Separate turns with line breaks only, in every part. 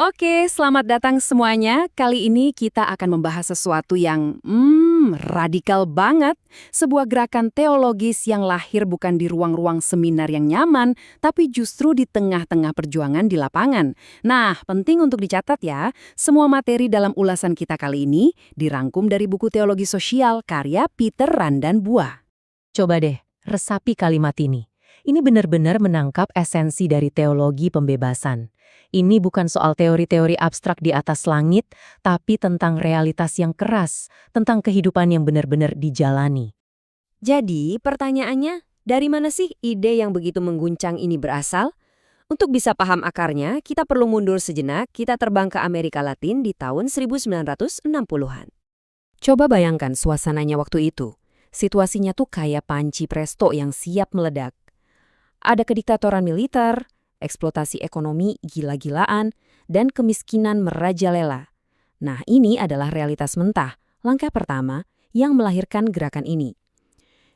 Oke, selamat datang semuanya. Kali ini kita akan membahas sesuatu yang radikal banget. Sebuah gerakan teologis yang lahir bukan di ruang-ruang seminar yang nyaman, tapi justru di tengah-tengah perjuangan di lapangan. Nah, penting untuk dicatat ya, semua materi dalam ulasan kita kali ini dirangkum dari buku Teologi Sosial karya Peter Randan Buah.
Coba deh, resapi kalimat ini. Ini benar-benar menangkap esensi dari teologi pembebasan. Ini bukan soal teori-teori abstrak di atas langit, tapi tentang realitas yang keras, tentang kehidupan yang benar-benar dijalani.
Jadi, pertanyaannya, dari mana sih ide yang begitu mengguncang ini berasal? Untuk bisa paham akarnya, kita perlu mundur sejenak, kita terbang ke Amerika Latin di tahun 1960-an. Coba bayangkan suasananya waktu itu. Situasinya tuh kayak panci presto yang siap meledak. Ada kediktatoran militer, eksploitasi ekonomi gila-gilaan, dan kemiskinan merajalela. Nah, ini adalah realitas mentah, langkah pertama yang melahirkan gerakan ini.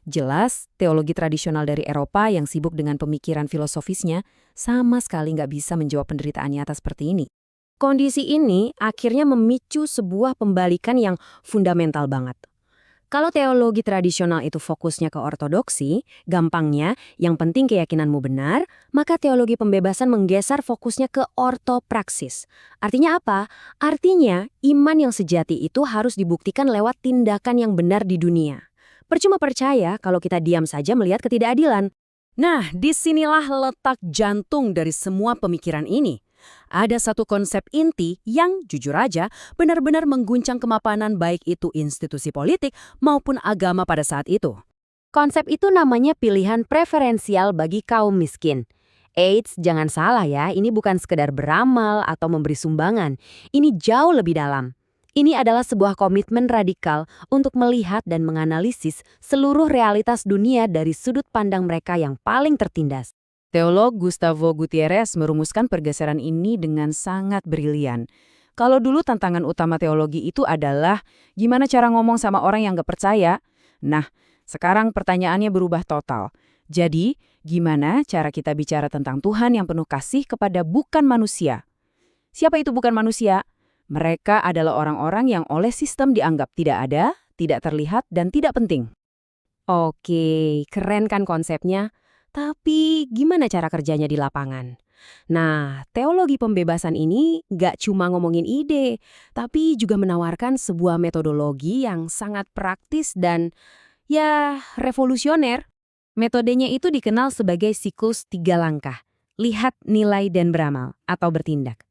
Jelas, teologi tradisional dari Eropa yang sibuk dengan pemikiran filosofisnya sama sekali nggak bisa menjawab penderitaan nyata seperti ini. Kondisi ini akhirnya memicu sebuah pembalikan yang fundamental banget. Kalau teologi tradisional itu fokusnya ke ortodoksi, gampangnya, yang penting keyakinanmu benar, maka teologi pembebasan menggeser fokusnya ke ortopraksis. Artinya apa? Artinya, iman yang sejati itu harus dibuktikan lewat tindakan yang benar di dunia. Percuma percaya kalau kita diam saja melihat ketidakadilan. Nah, disinilah letak jantung dari semua pemikiran ini. Ada satu konsep inti yang, jujur aja, benar-benar mengguncang kemapanan baik itu institusi politik maupun agama pada saat itu. Konsep itu namanya pilihan preferensial bagi kaum miskin. Eits, jangan salah ya, ini bukan sekedar beramal atau memberi sumbangan. Ini jauh lebih dalam. Ini adalah sebuah komitmen radikal untuk melihat dan menganalisis seluruh realitas dunia dari sudut pandang mereka yang paling tertindas.
Teolog Gustavo Gutierrez merumuskan pergeseran ini dengan sangat brilian. Kalau dulu tantangan utama teologi itu adalah gimana cara ngomong sama orang yang gak percaya. Nah, sekarang pertanyaannya berubah total. Jadi, gimana cara kita bicara tentang Tuhan yang penuh kasih kepada bukan manusia? Siapa itu bukan manusia? Mereka adalah orang-orang yang oleh sistem dianggap tidak ada, tidak terlihat, dan tidak penting.
Oke, keren kan konsepnya? Tapi gimana cara kerjanya di lapangan? Nah, teologi pembebasan ini nggak cuma ngomongin ide, tapi juga menawarkan sebuah metodologi yang sangat praktis dan, ya, revolusioner. Metodenya itu dikenal sebagai siklus 3 langkah. Lihat, nilai, dan beramal, atau bertindak.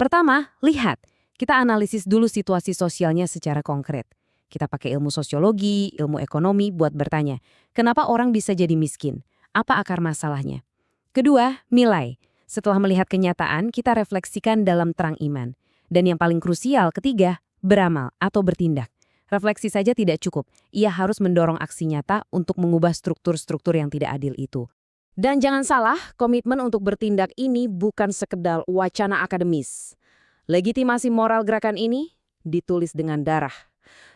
Pertama, lihat. Kita analisis dulu situasi sosialnya secara konkret. Kita pakai ilmu sosiologi, ilmu ekonomi buat bertanya, kenapa orang bisa jadi miskin? Apa akar masalahnya? Kedua, nilai. Setelah melihat kenyataan, kita refleksikan dalam terang iman. Dan yang paling krusial, ketiga, beramal atau bertindak. Refleksi saja tidak cukup. Ia harus mendorong aksi nyata untuk mengubah struktur-struktur yang tidak adil itu. Dan jangan salah, komitmen untuk bertindak ini bukan sekedar wacana akademis. Legitimasi moral gerakan ini ditulis dengan darah.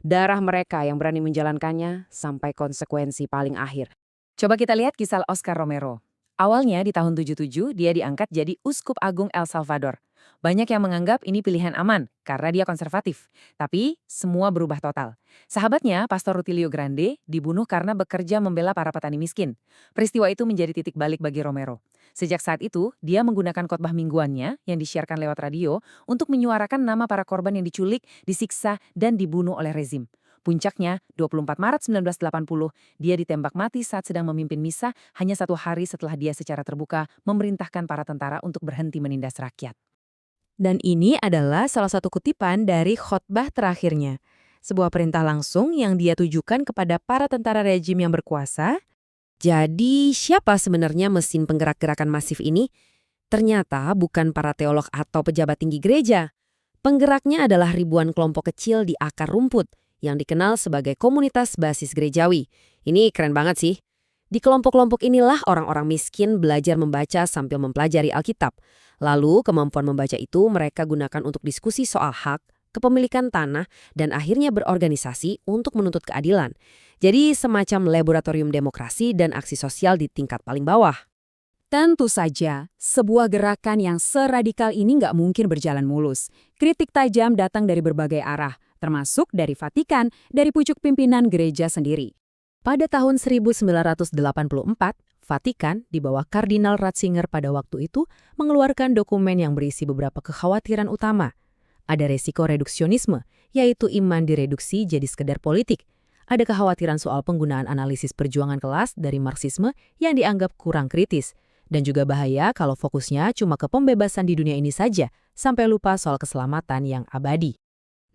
Darah mereka yang berani menjalankannya sampai konsekuensi paling akhir. Coba kita lihat kisah Oscar Romero. Awalnya di tahun 77 dia diangkat jadi Uskup Agung El Salvador. Banyak yang menganggap ini pilihan aman karena dia konservatif. Tapi semua berubah total. Sahabatnya, Pastor Rutilio Grande, dibunuh karena bekerja membela para petani miskin. Peristiwa itu menjadi titik balik bagi Romero. Sejak saat itu, dia menggunakan khotbah mingguannya yang disiarkan lewat radio untuk menyuarakan nama para korban yang diculik, disiksa, dan dibunuh oleh rezim. Puncaknya, 24 Maret 1980, dia ditembak mati saat sedang memimpin misa hanya 1 hari setelah dia secara terbuka memerintahkan para tentara untuk berhenti menindas rakyat. Dan ini adalah salah satu kutipan dari khotbah terakhirnya. Sebuah perintah langsung yang dia tujukan kepada para tentara rejim yang berkuasa. Jadi, siapa sebenarnya mesin penggerak gerakan masif ini? Ternyata bukan para teolog atau pejabat tinggi gereja. Penggeraknya adalah ribuan kelompok kecil di akar rumput yang dikenal sebagai komunitas basis gerejawi. Ini keren banget sih. Di kelompok-kelompok inilah orang-orang miskin belajar membaca sambil mempelajari Alkitab. Lalu kemampuan membaca itu mereka gunakan untuk diskusi soal hak, kepemilikan tanah, dan akhirnya berorganisasi untuk menuntut keadilan. Jadi semacam laboratorium demokrasi dan aksi sosial di tingkat paling bawah.
Tentu saja, sebuah gerakan yang seradikal ini nggak mungkin berjalan mulus. Kritik tajam datang dari berbagai arah, termasuk dari Vatikan, dari pucuk pimpinan gereja sendiri.
Pada tahun 1984, Vatikan di bawah Kardinal Ratzinger pada waktu itu mengeluarkan dokumen yang berisi beberapa kekhawatiran utama. Ada resiko reduksionisme, yaitu iman direduksi jadi sekedar politik. Ada kekhawatiran soal penggunaan analisis perjuangan kelas dari Marxisme yang dianggap kurang kritis. Dan juga bahaya kalau fokusnya cuma ke pembebasan di dunia ini saja, sampai lupa soal keselamatan yang abadi.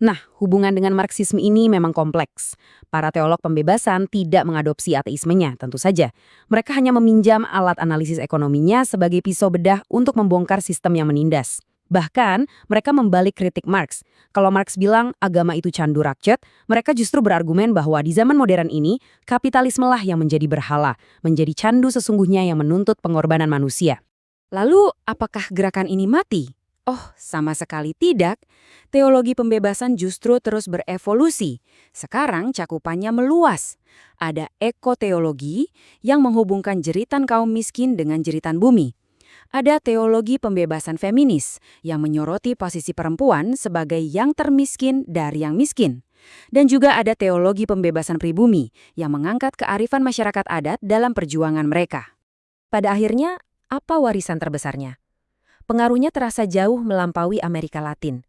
Nah, hubungan dengan Marxisme ini memang kompleks. Para teolog pembebasan tidak mengadopsi ateismenya, tentu saja. Mereka hanya meminjam alat analisis ekonominya sebagai pisau bedah untuk membongkar sistem yang menindas. Bahkan, mereka membalik kritik Marx. Kalau Marx bilang agama itu candu rakyat, mereka justru berargumen bahwa di zaman modern ini, kapitalismelah yang menjadi berhala, menjadi candu sesungguhnya yang menuntut pengorbanan manusia.
Lalu, apakah gerakan ini mati? Oh, sama sekali tidak. Teologi pembebasan justru terus berevolusi. Sekarang cakupannya meluas. Ada ekoteologi yang menghubungkan jeritan kaum miskin dengan jeritan bumi. Ada teologi pembebasan feminis yang menyoroti posisi perempuan sebagai yang termiskin dari yang miskin. Dan juga ada teologi pembebasan pribumi yang mengangkat kearifan masyarakat adat dalam perjuangan mereka.
Pada akhirnya, apa warisan terbesarnya? Pengaruhnya terasa jauh melampaui Amerika Latin.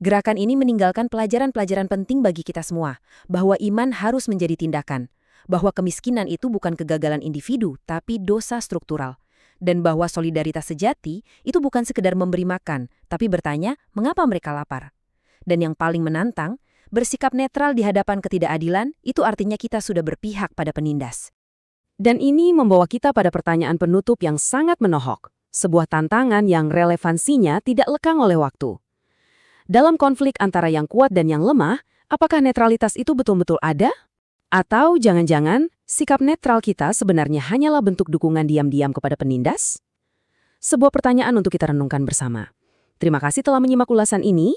Gerakan ini meninggalkan pelajaran-pelajaran penting bagi kita semua, bahwa iman harus menjadi tindakan, bahwa kemiskinan itu bukan kegagalan individu, tapi dosa struktural, dan bahwa solidaritas sejati itu bukan sekedar memberi makan, tapi bertanya mengapa mereka lapar. Dan yang paling menantang, bersikap netral di hadapan ketidakadilan itu artinya kita sudah berpihak pada penindas.
Dan ini membawa kita pada pertanyaan penutup yang sangat menohok. Sebuah tantangan yang relevansinya tidak lekang oleh waktu. Dalam konflik antara yang kuat dan yang lemah, apakah netralitas itu betul-betul ada? Atau jangan-jangan sikap netral kita sebenarnya hanyalah bentuk dukungan diam-diam kepada penindas? Sebuah pertanyaan untuk kita renungkan bersama. Terima kasih telah menyimak ulasan ini.